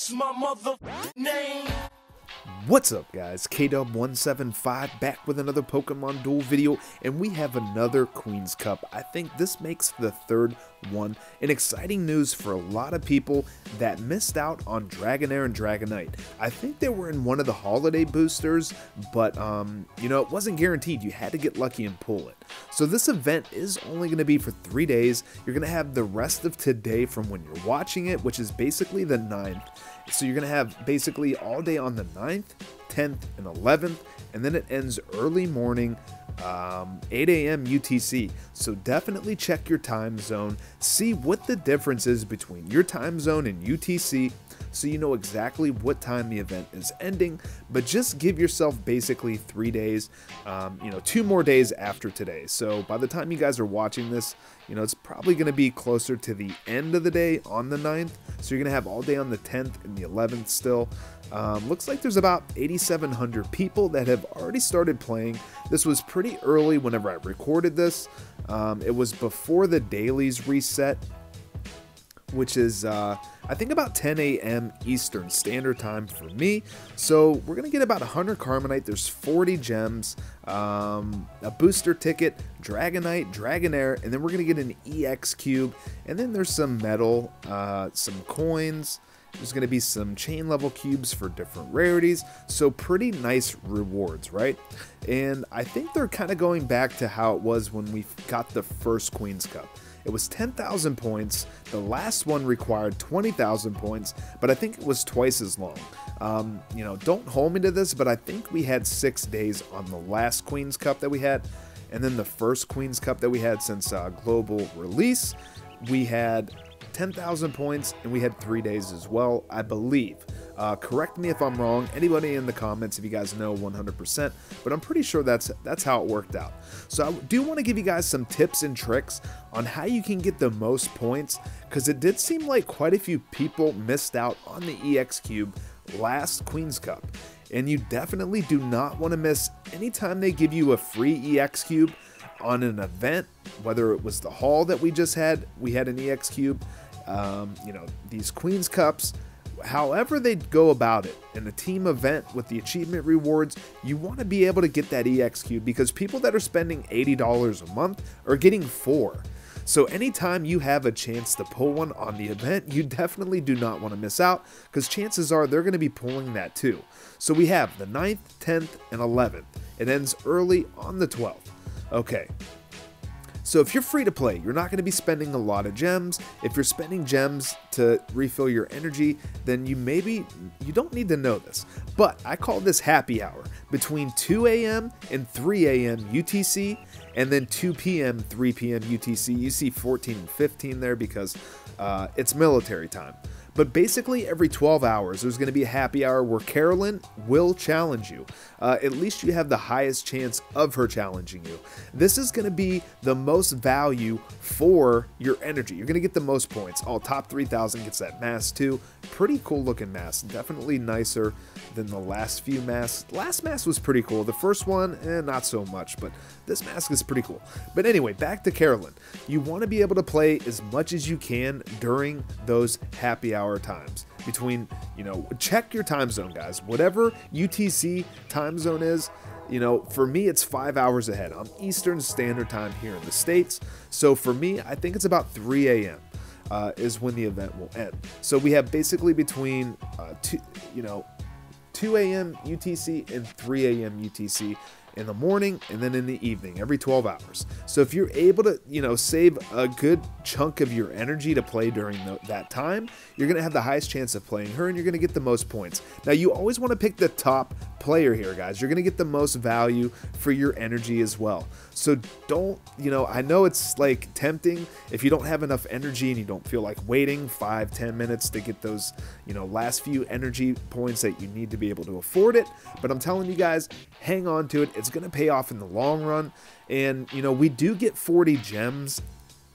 That's my mother name. What's up guys, KDub175 back with another Pokemon Duel video, and we have another Queen's Cup. I think this makes the third one, and exciting news for a lot of people that missed out on Dragonair and Dragonite. I think they were in one of the holiday boosters, but you know, it wasn't guaranteed. You had to get lucky and pull it. So this event is only going to be for 3 days. You're going to have the rest of today from when you're watching it, which is basically the 9th. So you're going to have basically all day on the 9th, 10th, and 11th, and then it ends early morning, 8 a.m. UTC. So definitely check your time zone, see what the difference is between your time zone and UTC, so you know exactly what time the event is ending. But just give yourself basically 3 days, you know, 2 more days after today. So by the time you guys are watching this, you know, it's probably going to be closer to the end of the day on the 9th. So you're going to have all day on the 10th and the 11th still. Looks like there's about 8,700 people that have already started playing. This was pretty early whenever I recorded this. It was before the dailies reset, which is I think about 10 a.m. Eastern Standard Time for me. So we're going to get about 100 Carmonite, there's 40 gems, a booster ticket, Dragonite, Dragonair, and then we're going to get an EX cube, and then there's some metal, some coins. There's going to be some chain level cubes for different rarities, so pretty nice rewards, right? And I think they're kind of going back to how it was when we got the first Queen's Cup. It was 10,000 points. The last one required 20,000 points, but I think it was twice as long. You know, don't hold me to this, but I think we had 6 days on the last Queen's Cup that we had, and then the first Queen's Cup that we had since global release, we had 10,000 points, and we had 3 days as well, I believe. Correct me if I'm wrong, anybody in the comments if you guys know 100%, but I'm pretty sure that's how it worked out. So I do want to give you guys some tips and tricks on how you can get the most points, because it did seem like quite a few people missed out on the EX Cube last Queen's Cup, and you definitely do not want to miss anytime they give you a free EX Cube on an event, whether it was the haul that we just had, we had an EX Cube, you know, these Queen's Cups, however they go about it in a team event with the achievement rewards, you want to be able to get that EX Cube, because people that are spending $80 a month are getting 4. So anytime you have a chance to pull one on the event, you definitely do not want to miss out, because chances are they're going to be pulling that too. So we have the 9th, 10th, and 11th. It ends early on the 12th. Okay. So if you're free to play, you're not going to be spending a lot of gems. If you're spending gems to refill your energy, then you don't need to know this. But I call this happy hour between 2 a.m. and 3 a.m. UTC, and then 2 p.m., 3 p.m. UTC. You see 14 and 15 there because it's military time. But basically every 12 hours, there's going to be a happy hour where Carolyn will challenge you. At least you have the highest chance of her challenging you. This is going to be the most value for your energy. You're going to get the most points. Oh, top 3,000 gets that mask too. Pretty cool looking mask. Definitely nicer than the last few masks. Last mask was pretty cool. The first one, not so much, but this mask is pretty cool. But anyway, back to Carolyn. You want to be able to play as much as you can during those happy hour times. Between, you know, check your time zone, guys. Whatever UTC time zone is, you know, for me it's 5 hours ahead. I'm Eastern Standard Time here in the States. So for me, I think it's about 3 a.m. Is when the event will end. So we have basically between 2 a.m. UTC and 3 a.m. UTC in the morning, and then in the evening, every 12 hours. So if you're able to, you know, save a good chunk of your energy to play during that time, you're going to have the highest chance of playing her, and you're going to get the most points. Now, you always want to pick the top player here, guys. You're going to get the most value for your energy as well. So don't, you know, I know it's like tempting if you don't have enough energy and you don't feel like waiting 5-10 minutes to get those, you know, last few energy points that you need to be able to afford it. But I'm telling you guys, hang on to it. It's going to pay off in the long run. And, you know, we do get 40 gems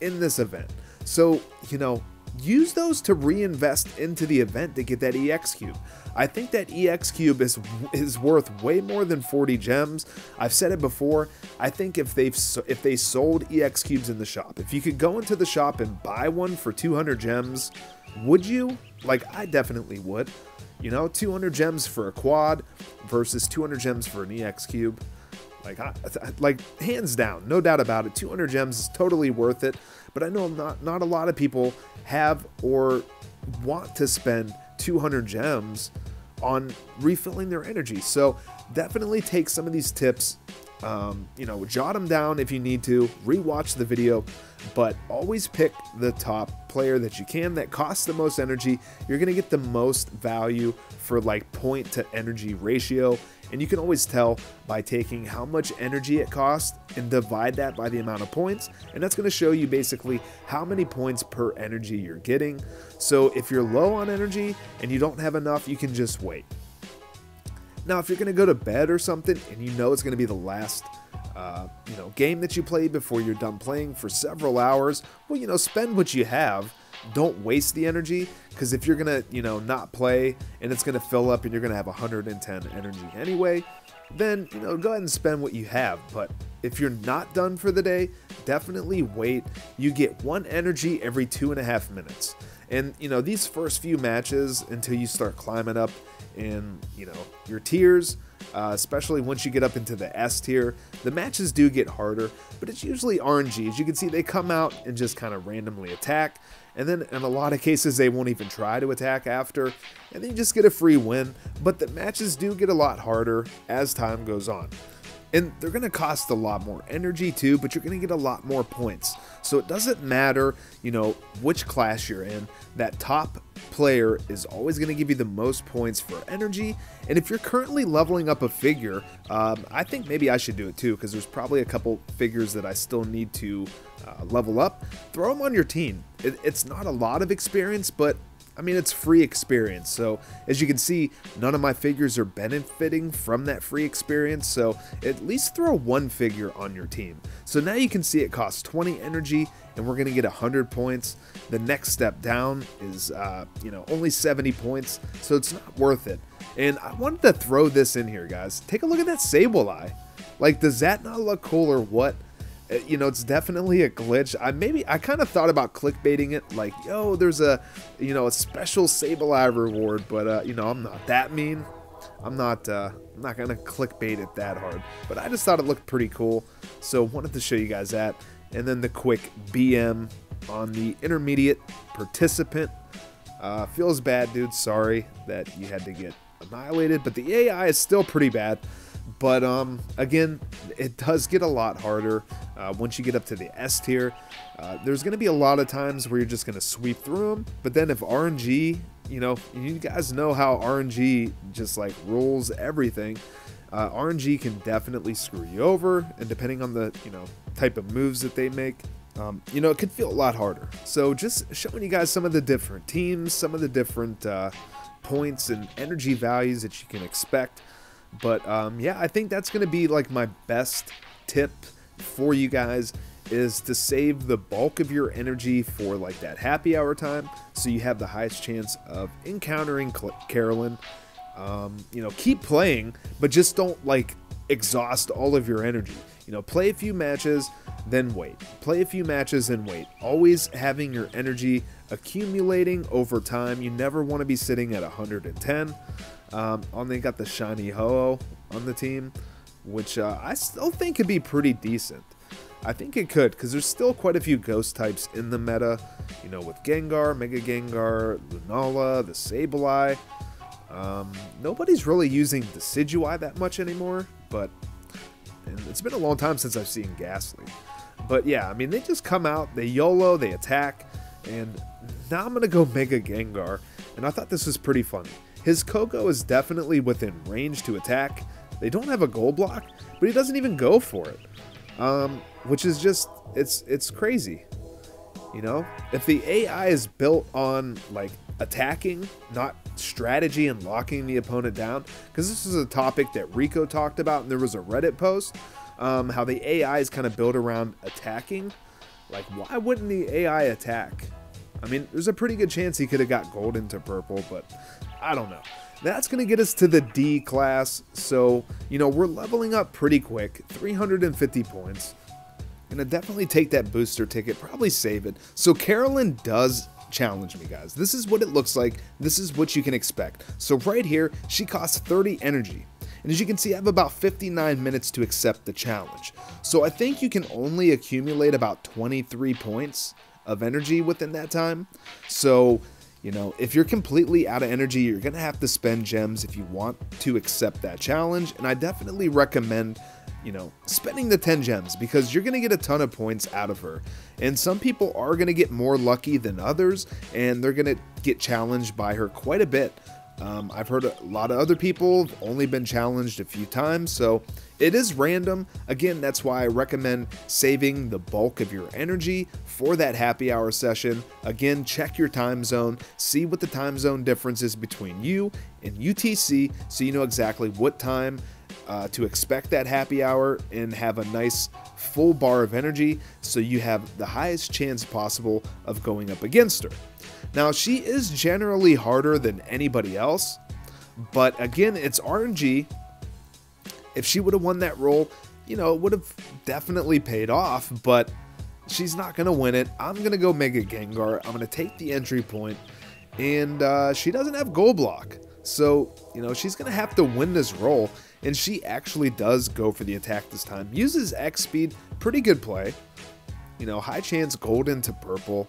in this event. So, you know, use those to reinvest into the event to get that EX Cube. I think that EX Cube is worth way more than 40 gems. I've said it before. I think if they sold EX Cubes in the shop, if you could go into the shop and buy one for 200 gems, Would you? Like, I definitely would. You know, 200 gems for a quad versus 200 gems for an EX cube. Like hands down, no doubt about it. 200 gems is totally worth it. But I know not a lot of people have or want to spend 200 gems on refilling their energy. So definitely take some of these tips, you know, jot them down if you need to, rewatch the video, but always pick the top player that you can that costs the most energy. You're going to get the most value for like point to energy ratio. And you can always tell by taking how much energy it costs and divide that by the amount of points. And that's going to show you basically how many points per energy you're getting. So if you're low on energy and you don't have enough, you can just wait. Now, if you're going to go to bed or something and you know it's going to be the last you know, game that you play before you're done playing for several hours, well, you know, spend what you have. Don't waste the energy, because if you're gonna, you know, not play and it's gonna fill up and you're gonna have 110 energy anyway, then, you know, go ahead and spend what you have. But if you're not done for the day, definitely wait. You get 1 energy every 2.5 minutes. And, you know, these first few matches until you start climbing up in, you know, your tiers, especially once you get up into the S tier, the matches do get harder, but it's usually RNG. As you can see, they come out and just kind of randomly attack, and then in a lot of cases they won't even try to attack after, and then you just get a free win. But the matches do get a lot harder as time goes on. And they're going to cost a lot more energy too, but you're going to get a lot more points. So it doesn't matter, you know, which class you're in. That top player is always going to give you the most points for energy. And if you're currently leveling up a figure, I think maybe I should do it too, because there's probably a couple figures that I still need to level up. Throw them on your team. It's not a lot of experience, but I mean, it's free experience. So as you can see, none of my figures are benefiting from that free experience. So at least throw 1 figure on your team. So now you can see it costs 20 energy and we're going to get 100 points. The next step down is, you know, only 70 points. So it's not worth it. And I wanted to throw this in here, guys. Take a look at that Sableye. Like, does that not look cool or what? You know, it's definitely a glitch. I kind of thought about clickbaiting it, like, yo, there's a, you know, a special Sableye reward, but you know, I'm not that mean. I'm not gonna clickbait it that hard. But I just thought it looked pretty cool, so wanted to show you guys that. And then the quick BM on the intermediate participant. Feels bad, dude. Sorry that you had to get annihilated, but the AI is still pretty bad. But again, it does get a lot harder once you get up to the S tier. There's going to be a lot of times where you're just going to sweep through them. But then if RNG, you know, you guys know how RNG just like rules everything. RNG can definitely screw you over, and depending on the, you know, type of moves that they make, you know, it could feel a lot harder. So just showing you guys some of the different teams, some of the different points and energy values that you can expect. But yeah, I think that's going to be like my best tip for you guys, is to save the bulk of your energy for like that happy hour time, so you have the highest chance of encountering Carolyn. You know, keep playing, but just don't like exhaust all of your energy. You know, play a few matches, then wait. Play a few matches, then wait. Always having your energy accumulating over time. You never want to be sitting at 110. They got the shiny Ho-Oh on the team, which I still think could be pretty decent. I think it could, because there's still quite a few ghost types in the meta, you know, with Gengar, Mega Gengar, Lunala, the Sableye. Nobody's really using Decidueye that much anymore, but it's been a long time since I've seen Ghastly. But yeah, I mean, they just come out, they YOLO, they attack, and now I'm going to go Mega Gengar, and I thought this was pretty funny. His Kogo is definitely within range to attack. They don't have a gold block, but he doesn't even go for it. Which is just, it's crazy. You know, if the AI is built on like attacking, not strategy and locking the opponent down, because this is a topic that Rico talked about, and there was a Reddit post, how the AI is kind of built around attacking. Like, why wouldn't the AI attack? I mean, there's a pretty good chance he could have got gold into purple, but I don't know. That's going to get us to the D class, so, you know, we're leveling up pretty quick, 350 points. Gonna definitely take that booster ticket, probably save it. So Carolyn does challenge me, guys. This is what it looks like. This is what you can expect. So right here, she costs 30 energy. And as you can see, I have about 59 minutes to accept the challenge. So I think you can only accumulate about 23 points of energy within that time. So, you know, if you're completely out of energy, you're going to have to spend gems if you want to accept that challenge. And I definitely recommend, you know, spending the 10 gems because you're going to get a ton of points out of her. And some people are going to get more lucky than others, and they're going to get challenged by her quite a bit. I've heard a lot of other people have only been challenged a few times, so it is random. Again, that's why I recommend saving the bulk of your energy for that happy hour session. Again, check your time zone, see what the time zone difference is between you and UTC, so you know exactly what time to expect that happy hour and have a nice full bar of energy so you have the highest chance possible of going up against her. Now, she is generally harder than anybody else, but again, it's RNG. If she would have won that role, you know, it would have definitely paid off, but she's not going to win it. I'm going to go Mega Gengar. I'm going to take the entry point, and she doesn't have Gold Block. So, you know, she's going to have to win this role, and she actually does go for the attack this time. Uses X speed, pretty good play. You know, high chance gold into purple.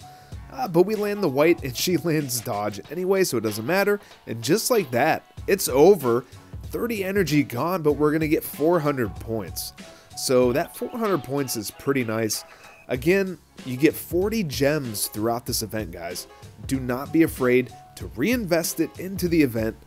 But we land the white and she lands dodge anyway, so it doesn't matter. And just like that, it's over. 30 energy gone, but we're going to get 400 points. So that 400 points is pretty nice. Again, you get 40 gems throughout this event, guys. Do not be afraid to reinvest it into the event,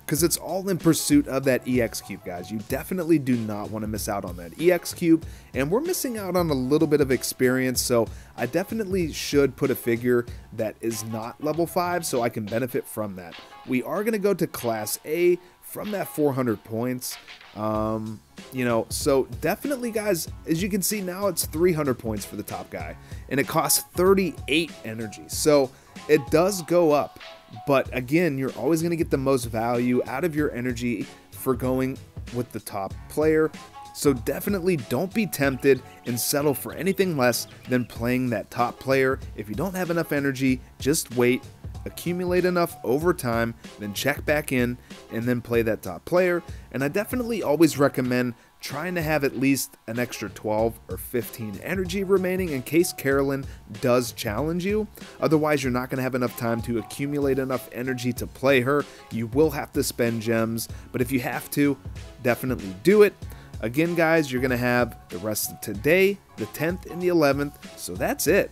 because it's all in pursuit of that EX Cube, guys. You definitely do not want to miss out on that EX Cube, and we're missing out on a little bit of experience, so I definitely should put a figure that is not level 5 so I can benefit from that. We are going to go to Class A from that 400 points. You know, so definitely, guys, as you can see now, it's 300 points for the top guy, and it costs 38 energy, so it does go up. But again, you're always going to get the most value out of your energy for going with the top player. So definitely don't be tempted and settle for anything less than playing that top player. If you don't have enough energy, just wait, accumulate enough over time, then check back in and then play that top player. And I definitely always recommend trying to have at least an extra 12 or 15 energy remaining in case Carolyn does challenge you. Otherwise, you're not going to have enough time to accumulate enough energy to play her. You will have to spend gems, but if you have to, definitely do it. Again, guys, you're going to have the rest of today, the 10th and the 11th, so that's it.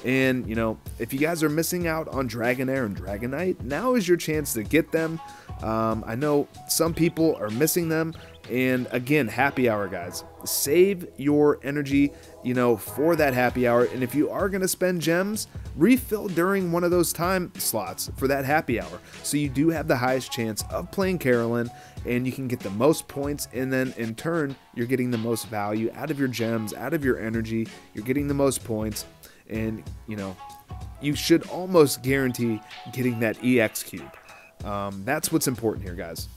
And, you know, if you guys are missing out on Dragonair and Dragonite, now is your chance to get them. I know some people are missing them. And again, happy hour, guys. Save your energy, you know, for that happy hour. And if you are going to spend gems, refill during one of those time slots for that happy hour. So you do have the highest chance of playing Carolyn, and you can get the most points. And then in turn, you're getting the most value out of your gems, out of your energy. You're getting the most points. And, you know, you should almost guarantee getting that EX Cube. That's what's important here, guys.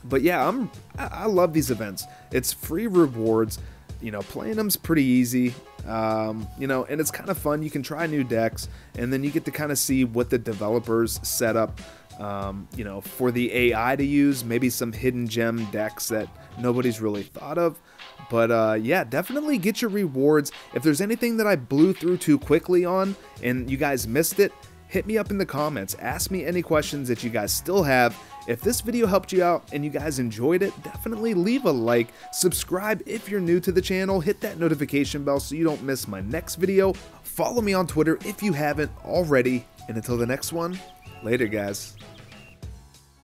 But yeah, I love these events. It's free rewards. You know, playing them's pretty easy. You know, and it's kind of fun. You can try new decks, and then you get to kind of see what the developers set up, you know, for the AI to use. Maybe some hidden gem decks that nobody's really thought of. But yeah, definitely get your rewards. If there's anything that I blew through too quickly on and you guys missed it, hit me up in the comments. Ask me any questions that you guys still have. If this video helped you out and you guys enjoyed it, definitely leave a like, subscribe if you're new to the channel, hit that notification bell so you don't miss my next video. Follow me on Twitter if you haven't already, and until the next one, later, guys.